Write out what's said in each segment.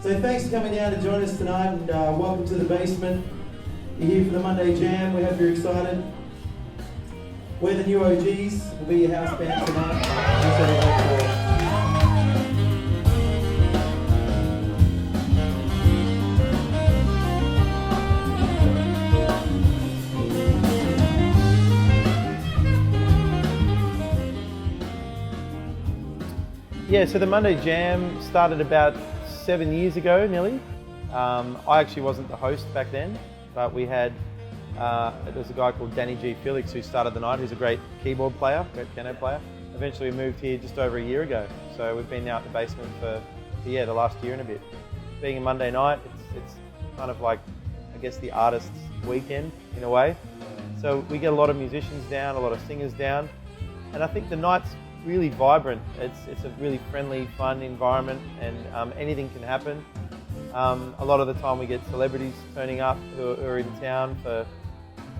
So thanks for coming down to join us tonight, and welcome to the basement. You're here for the Monday Jam. We hope you're excited. We're the new OGs. We'll be your house band tonight. That's what we hope for. Yeah, so the Monday Jam started about 7 years ago, nearly. I actually wasn't the host back then, but we had, there's a guy called Danny G. Felix who started the night, who's a great keyboard player, great piano player. Eventually we moved here just over a year ago. So we've been now at the basement for the last year and a bit. Being a Monday night, it's kind of like, I guess, the artist's weekend in a way. So we get a lot of musicians down, a lot of singers down, and I think the night's really vibrant. It's a really friendly, fun environment, and anything can happen. A lot of the time we get celebrities turning up who are in town for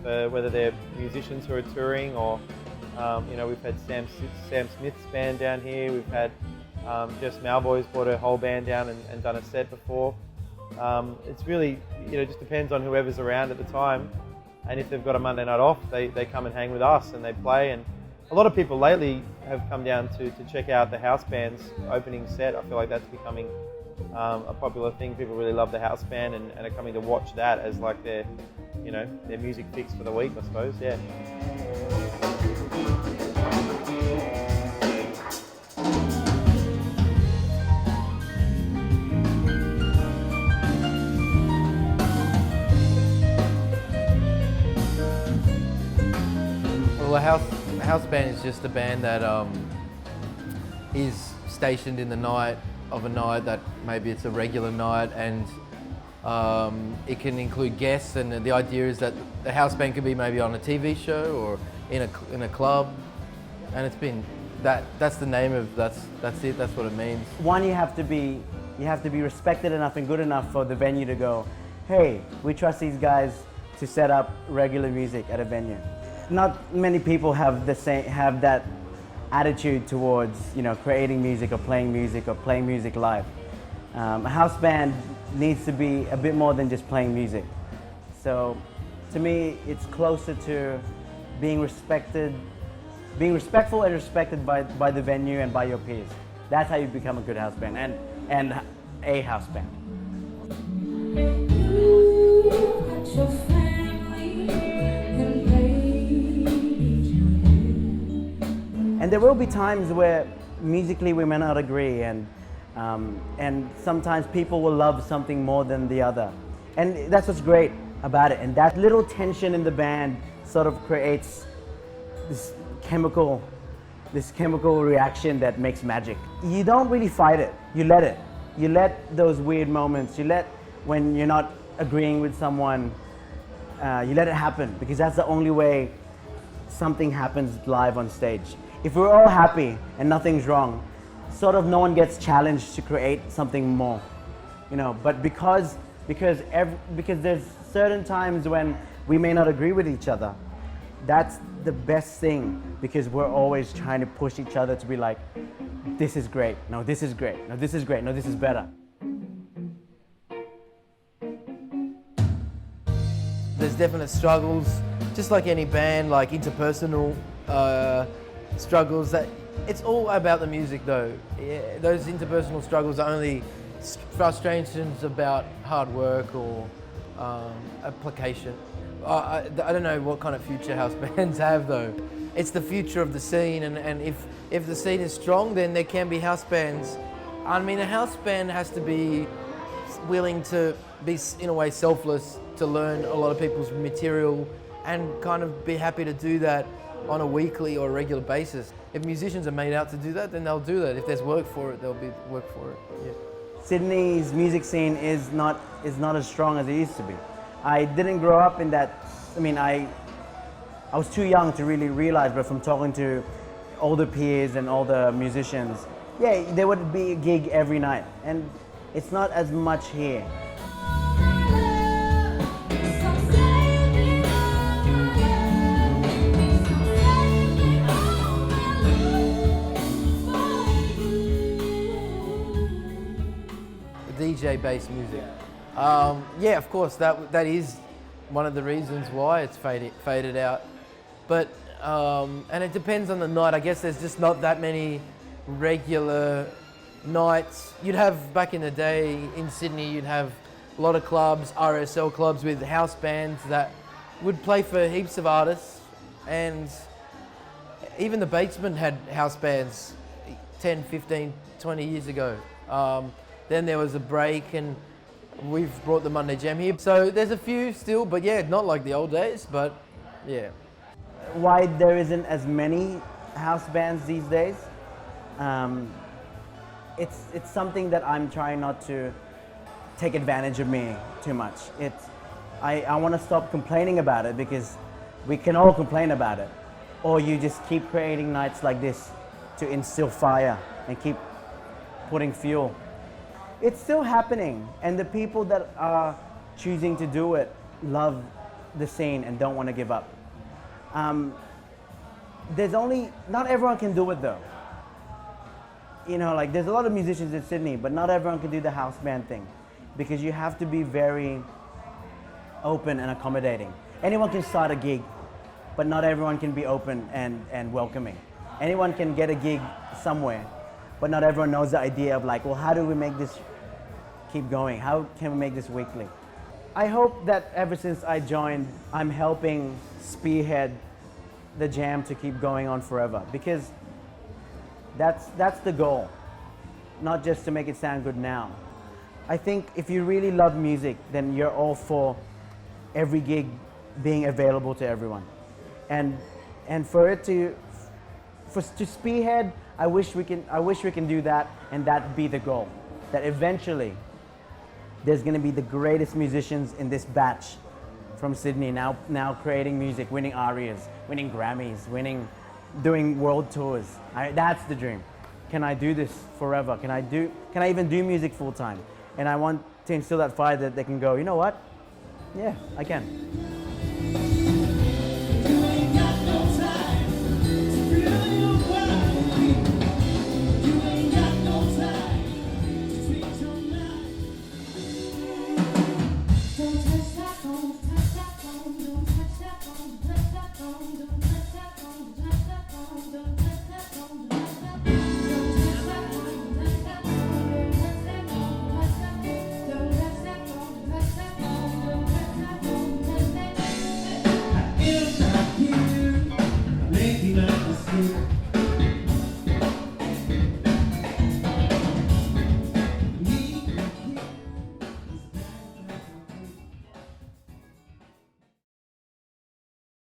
whether they're musicians who are touring or, you know, we've had Sam Smith's band down here. We've had Jess Malboy's brought her whole band down and done a set before. It's really, you know, just depends on whoever's around at the time. And if they've got a Monday night off, they come and hang with us and they play. And a lot of people lately have come down to check out the house band's opening set. I feel like that's becoming a popular thing. People really love the house band and are coming to watch that as like their, you know, their music fix for the week, I suppose. Yeah. Well, the house band is just a band that is stationed in the night of a night that maybe it's a regular night, and it can include guests, and the idea is that the house band could be maybe on a TV show or in a club, and it's been that's the name of that's it, that's what it means. One, you have to be respected enough and good enough for the venue to go, hey, we trust these guys to set up regular music at a venue. Not many people have that attitude towards, you know, creating music or playing music live. A house band needs to be a bit more than just playing music. So to me, it's closer to being respectful and respected by the venue and by your peers. That's how you become a good house band and a house band. And there will be times where musically we may not agree, and sometimes people will love something more than the other. And that's what's great about it. And that little tension in the band sort of creates this chemical reaction that makes magic. You don't really fight it, you let it. You let those weird moments, when you're not agreeing with someone, you let it happen, because that's the only way something happens live on stage. If we're all happy and nothing's wrong, sort of no one gets challenged to create something more, you know. But because there's certain times when we may not agree with each other, that's the best thing, because we're always trying to push each other to be like, this is great, no, this is great, no, this is great, no, this is better. There's definite struggles, just like any band, like interpersonal struggles. That it's all about the music, though. Yeah, those interpersonal struggles are only frustrations about hard work or application. I don't know what kind of future house bands have, though. It's the future of the scene, and if the scene is strong, then there can be house bands. I mean, a house band has to be willing to be, in a way, selfless, to learn a lot of people's material and kind of be happy to do that on a weekly or regular basis. If musicians are made out to do that, then they'll do that. If there's work for it, there'll be work for it. Yeah. Sydney's music scene is not as strong as it used to be. I didn't grow up in that. I mean, I was too young to really realize, but from talking to older peers and older musicians, yeah, there would be a gig every night, and it's not as much here. DJ-based music. Yeah, of course, that is one of the reasons why it's faded out. But and it depends on the night. I guess there's just not that many regular nights. You'd have back in the day in Sydney, you'd have a lot of clubs, RSL clubs with house bands that would play for heaps of artists, and even the Batesman had house bands 10, 15, 20 years ago. Then there was a break and we've brought the Monday Jam here. So there's a few still, but yeah, not like the old days, but yeah. Why there isn't as many house bands these days? It's something that I'm trying not to take advantage of me too much. I want to stop complaining about it, because we can all complain about it. Or you just keep creating nights like this to instill fire and keep putting fuel. It's still happening, and the people that are choosing to do it love the scene and don't want to give up. Not everyone can do it though. You know, like there's a lot of musicians in Sydney, but not everyone can do the house band thing, because you have to be very open and accommodating. Anyone can start a gig, but not everyone can be open and welcoming. Anyone can get a gig somewhere, but not everyone knows the idea of like, well, how do we make this keep going? How can we make this weekly? I hope that ever since I joined, I'm helping spearhead the jam to keep going on forever, because that's the goal, not just to make it sound good now. I think if you really love music, then you're all for every gig being available to everyone. And for it to spearhead, I wish we can do that, and that be the goal. That eventually there's going to be the greatest musicians in this batch from Sydney now creating music, winning ARIAs, winning Grammys, doing world tours. That's the dream. Can I do this forever? Can I even do music full time? And I want to instill that fire that they can go, you know what? Yeah, I can.